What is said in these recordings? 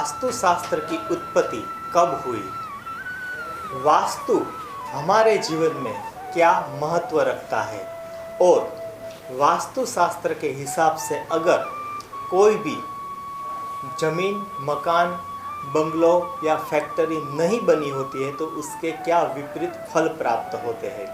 वास्तुशास्त्र की उत्पत्ति कब हुई? वास्तु हमारे जीवन में क्या महत्व रखता है और वास्तुशास्त्र के हिसाब से अगर कोई भी जमीन, मकान, बंगलो या फैक्ट्री नहीं बनी होती है तो उसके क्या विपरीत फल प्राप्त होते हैं।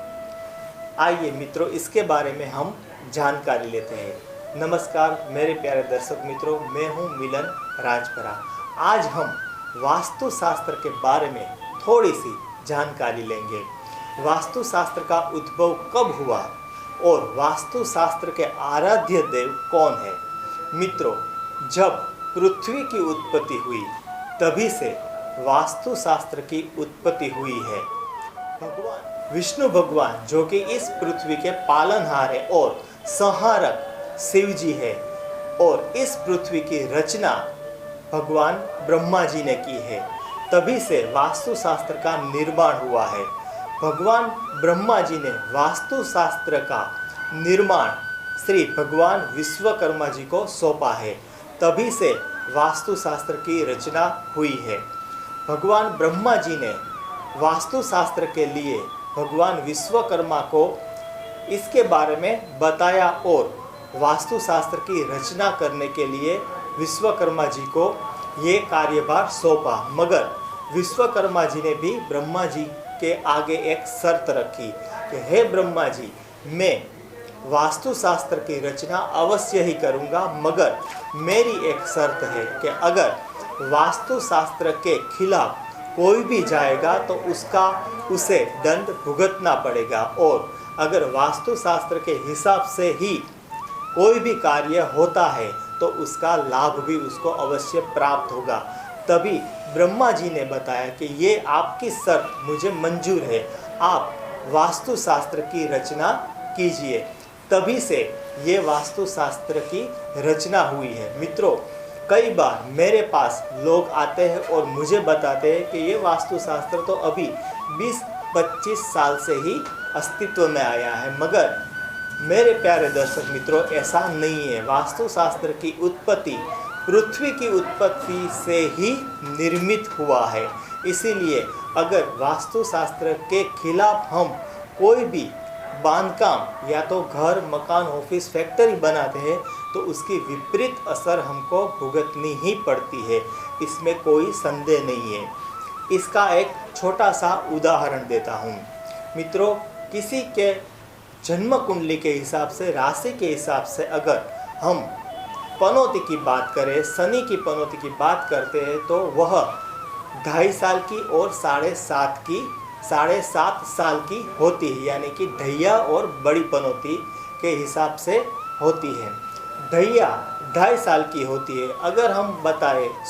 आइए मित्रों, इसके बारे में हम जानकारी लेते हैं। नमस्कार मेरे प्यारे दर्शक मित्रों, मैं हूं मिलन राजपरा। आज हम वास्तुशास्त्र के बारे में थोड़ी सी जानकारी लेंगे। वास्तुशास्त्र का उद्भव कब हुआ और वास्तुशास्त्र के आराध्य देव कौन है? मित्रों, जब पृथ्वी की उत्पत्ति हुई तभी से वास्तुशास्त्र की उत्पत्ति हुई है। भगवान विष्णु भगवान जो कि इस पृथ्वी के पालनहार है और संहारक शिव जी है, और इस पृथ्वी की रचना भगवान ब्रह्मा जी ने की है। तभी से वास्तुशास्त्र का निर्माण हुआ है। भगवान ब्रह्मा जी ने वास्तुशास्त्र का निर्माण श्री भगवान विश्वकर्मा जी को सौंपा है। तभी से वास्तुशास्त्र की रचना हुई है। भगवान ब्रह्मा जी ने वास्तुशास्त्र के लिए भगवान विश्वकर्मा को इसके बारे में बताया और वास्तुशास्त्र की रचना करने के लिए विश्वकर्मा जी को ये कार्यभार सौंपा। मगर विश्वकर्मा जी ने भी ब्रह्मा जी के आगे एक शर्त रखी कि हे ब्रह्मा जी, मैं वास्तुशास्त्र की रचना अवश्य ही करूँगा, मगर मेरी एक शर्त है कि अगर वास्तुशास्त्र के खिलाफ कोई भी जाएगा तो उसे दंड भुगतना पड़ेगा, और अगर वास्तुशास्त्र के हिसाब से ही कोई भी कार्य होता है तो उसका लाभ भी उसको अवश्य प्राप्त होगा। तभी ब्रह्मा जी ने बताया कि ये आपकी शर्त मुझे मंजूर है, आप वास्तुशास्त्र की रचना कीजिए। तभी से ये वास्तुशास्त्र की रचना हुई है। मित्रों, कई बार मेरे पास लोग आते हैं और मुझे बताते हैं कि ये वास्तुशास्त्र तो अभी 20-25 साल से ही अस्तित्व में आया है, मगर मेरे प्यारे दर्शक मित्रों, ऐसा नहीं है। वास्तुशास्त्र की उत्पत्ति पृथ्वी की उत्पत्ति से ही निर्मित हुआ है। इसीलिए अगर वास्तुशास्त्र के खिलाफ हम कोई भी बांधकाम या तो घर, मकान, ऑफिस, फैक्ट्री बनाते हैं तो उसकी विपरीत असर हमको भुगतनी ही पड़ती है, इसमें कोई संदेह नहीं है। इसका एक छोटा सा उदाहरण देता हूँ। मित्रों, किसी के जन्म कुंडली के हिसाब से, राशि के हिसाब से अगर हम पनौती की बात करें, शनि की पनौती की बात करते हैं तो वह 2.5 साल की और 7.5 साल की होती है, यानी कि ढैया और बड़ी पनौती के हिसाब से होती है। ढैया 2.5 साल की होती है। अगर हम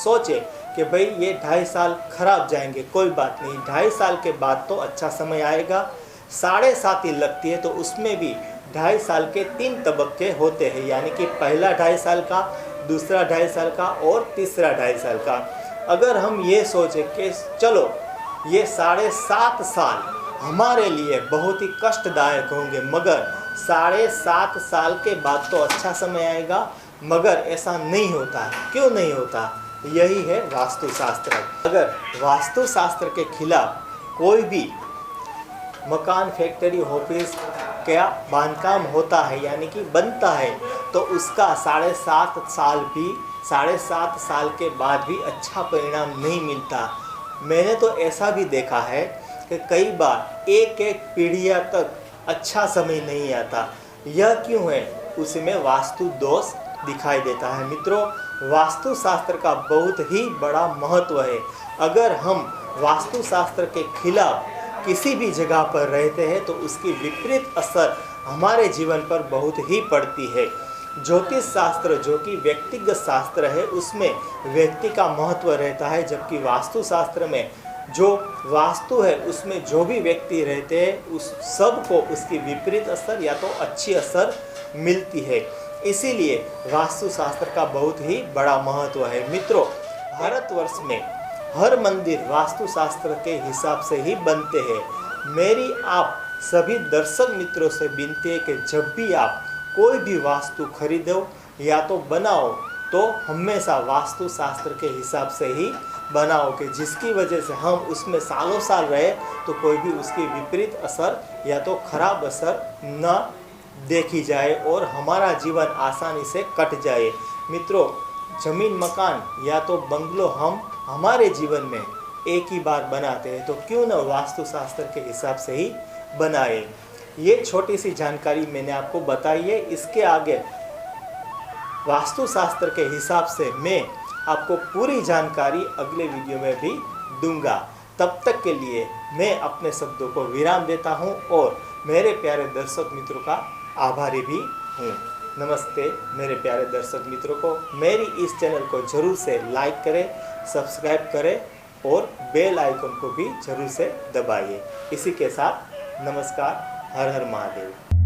सोचें कि भाई ये 2.5 साल खराब जाएंगे, कोई बात नहीं, 2.5 साल के बाद तो अच्छा समय आएगा। 7.5 ही लगती है तो उसमें भी 2.5 साल के 3 तबक्के होते हैं, यानी कि पहला 2.5 साल का, दूसरा 2.5 साल का और तीसरा 2.5 साल का। अगर हम ये सोचें कि चलो ये 7.5 साल हमारे लिए बहुत ही कष्टदायक होंगे, मगर 7.5 साल के बाद तो अच्छा समय आएगा, मगर ऐसा नहीं होता है। क्यों नहीं होता? यही है वास्तुशास्त्र। अगर वास्तुशास्त्र के खिलाफ कोई भी मकान, फैक्ट्री, ऑफिस क्या बांधकाम होता है, यानी कि बनता है, तो उसका 7.5 साल के बाद भी अच्छा परिणाम नहीं मिलता। मैंने तो ऐसा भी देखा है कि कई बार एक पीढ़ियाँ तक अच्छा समय नहीं आता। यह क्यों है? उसमें वास्तु दोष दिखाई देता है। मित्रों, वास्तुशास्त्र का बहुत ही बड़ा महत्व है। अगर हम वास्तुशास्त्र के खिलाफ किसी भी जगह पर रहते हैं तो उसकी विपरीत असर हमारे जीवन पर बहुत ही पड़ती है। ज्योतिष शास्त्र जो कि व्यक्तिगत शास्त्र है, उसमें व्यक्ति का महत्व रहता है, जबकि वास्तुशास्त्र में जो वास्तु है उसमें जो भी व्यक्ति रहते हैं उस सब को उसकी विपरीत असर या तो अच्छी असर मिलती है। इसीलिए वास्तुशास्त्र का बहुत ही बड़ा महत्व है। मित्रों, भारतवर्ष में हर मंदिर वास्तुशास्त्र के हिसाब से ही बनते हैं। मेरी आप सभी दर्शक मित्रों से विनती है कि जब भी आप कोई भी वास्तु खरीदो या तो बनाओ तो हमेशा वास्तुशास्त्र के हिसाब से ही बनाओ कि जिसकी वजह से हम उसमें सालों साल रहे तो कोई भी उसकी विपरीत असर या तो खराब असर न देखी जाए और हमारा जीवन आसानी से कट जाए। मित्रों, ज़मीन मकान या तो बंगलो हम हमारे जीवन में एक ही बार बनाते हैं, तो क्यों न वास्तुशास्त्र के हिसाब से ही बनाए। ये छोटी सी जानकारी मैंने आपको बताई है। इसके आगे वास्तुशास्त्र के हिसाब से मैं आपको पूरी जानकारी अगले वीडियो में भी दूंगा। तब तक के लिए मैं अपने शब्दों को विराम देता हूं और मेरे प्यारे दर्शक मित्रों का आभारी भी हूं। नमस्ते मेरे प्यारे दर्शक मित्रों को। मेरी इस चैनल को जरूर से लाइक करें, सब्सक्राइब करें और बेल आइकन को भी जरूर से दबाइए। इसी के साथ नमस्कार, हर हर महादेव।